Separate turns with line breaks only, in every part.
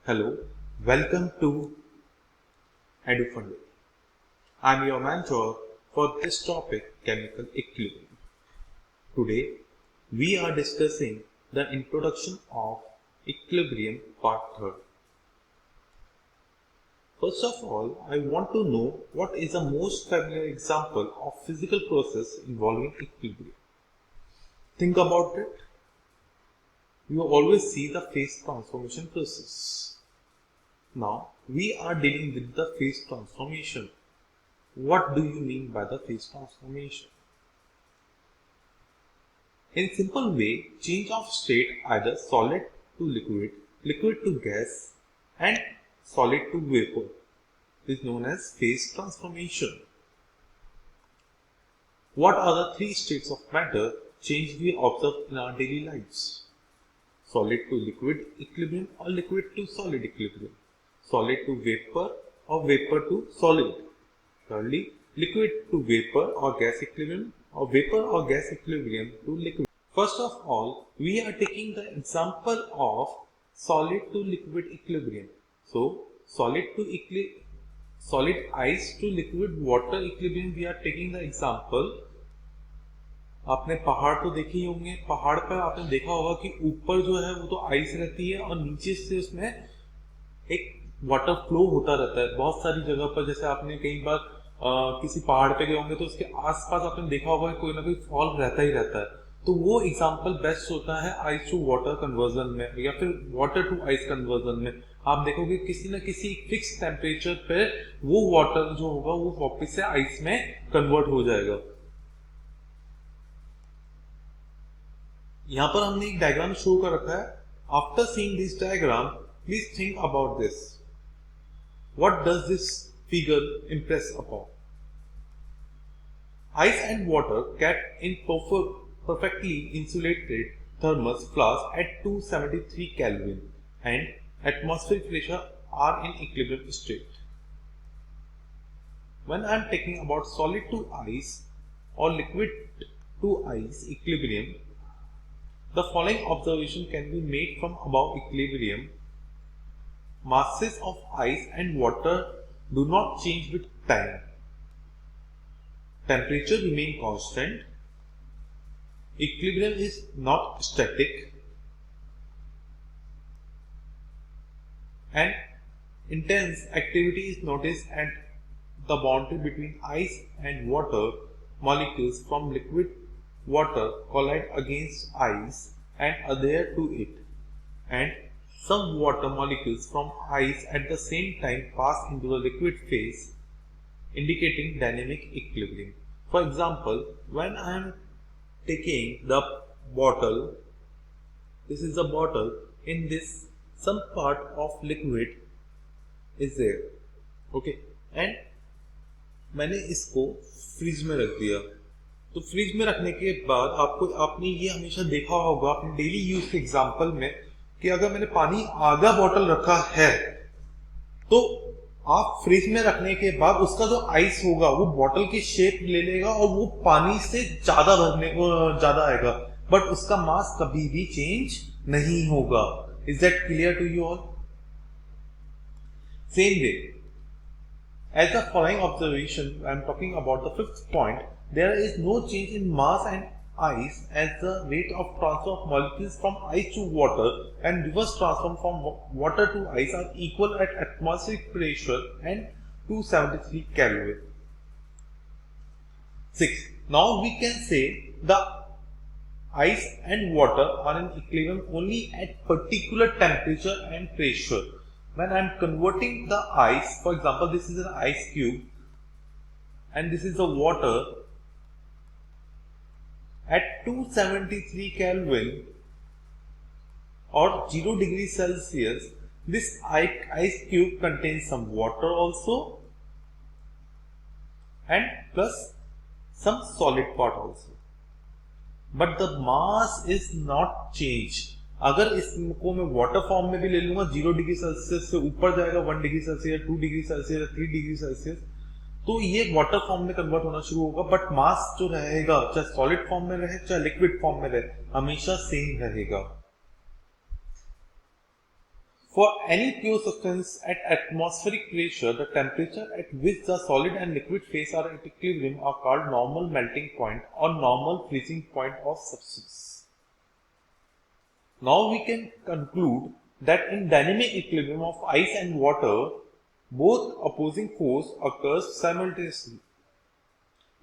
Hello, welcome to EduFunding. I'm your mentor for this topic, chemical equilibrium. Today, we are discussing the introduction of equilibrium part 3. First of all, I want to know what is the most familiar example of physical process involving equilibrium. Think about it. You always see the phase transformation process. Now, we are dealing with the phase transformation. What do you mean by the phase transformation? In simple way, change of state either solid to liquid, liquid to gas and solid to vapor is known as phase transformation. What are the three states of matter change we observe in our daily lives? Solid to liquid equilibrium or liquid to solid equilibrium, solid to vapor or vapor to solid. Thirdly, liquid to vapor or gas equilibrium or vapor or gas equilibrium to liquid. First of all, we are taking the example of solid to liquid equilibrium. So, solid ice to liquid water equilibrium we are taking the example. आपने पहाड़ तो देखे ही होंगे, पहाड़ पर आपने देखा होगा कि ऊपर जो है वो तो आइस रहती है और नीचे से उसमें एक वाटर फ्लो होता रहता है बहुत सारी जगह पर। जैसे आपने कई बार किसी पहाड़ पे गए होंगे तो उसके आसपास आपने देखा होगा कि कोई ना कोई फॉल रहता ही रहता है। तो वो एग्जांपल बेस्ट होता है आइस टू वाटर कन्वर्जन में या फिर वाटर टू आइस कन्वर्जन में। आप देखोगे किसी न किसी फिक्स टेम्परेचर पे वो वाटर जो होगा वो वापस से आइस में कन्वर्ट हो जाएगा। यहाँ पर हमने एक डायग्राम शो कर रखा है। After seeing this diagram, please think about this. What does this figure impress upon? Ice and water kept in perfectly insulated thermos flask at 273 Kelvin and atmospheric pressure are in equilibrium state. When I am talking about solid to ice or liquid to ice equilibrium, the following observation can be made from above equilibrium. Masses of ice and water do not change with time. Temperature remain constant. Equilibrium is not static. And intense activity is noticed at the boundary between ice and water. Molecules from liquid water collide against ice and adhere to it, and some water molecules from ice at the same time pass into the liquid phase, indicating dynamic equilibrium. For example, when I am taking the bottle, this is the bottle, in this some part of liquid is there, okay, and मैंने इसको fridge में रख दिया। तो fridge में रखने के बाद आपने ये हमेशा देखा होगा अपने डेली यूज के एग्जांपल में कि अगर मैंने पानी आधा बॉटल रखा है तो आप फ्रिज में रखने के बाद उसका जो आइस होगा वो बॉटल की शेप ले लेगा और वो पानी से ज्यादा आएगा, बट उसका मास कभी भी चेंज नहीं होगा। Is that clear to you all? Same way, as the following observation, I am talking about the fifth point. There is no change in mass and ice as the rate of transfer of molecules from ice to water and reverse transform from water to ice are equal at atmospheric pressure and 273 Kelvin. 6. Now we can say the ice and water are in equilibrium only at particular temperature and pressure. When I am converting the ice, for example, this is an ice cube and this is the water at 273 Kelvin or 0 degree Celsius, this ice cube contains some water also and plus some solid part also. But the mass is not changed. अगर इसको मैं water form में भी ले लूंगा 0 degree Celsius से ऊपर जाएगा, 1 degree Celsius, 2 degree Celsius, 3 degree Celsius, तो ये वाटर फॉर्म में कन्वर्ट होना शुरू होगा, बट मास जो रहेगा चाहे सॉलिड फॉर्म में रहे चाहे लिक्विड फॉर्म में रहे हमेशा सेम रहेगा। For any pure substance at atmospheric pressure, the temperature at which the solid and liquid phase are at equilibrium are called normal melting point or normal freezing point of substance. Now we can conclude that in dynamic equilibrium of ice and water, both opposing force occurs simultaneously.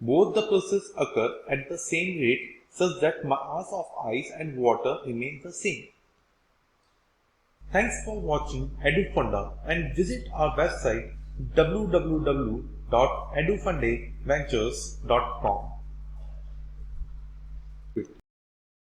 Both the processes occur at the same rate such that mass of ice and water remain the same. Thanks for watching EduFunda and visit our website www.edufundaventures.com.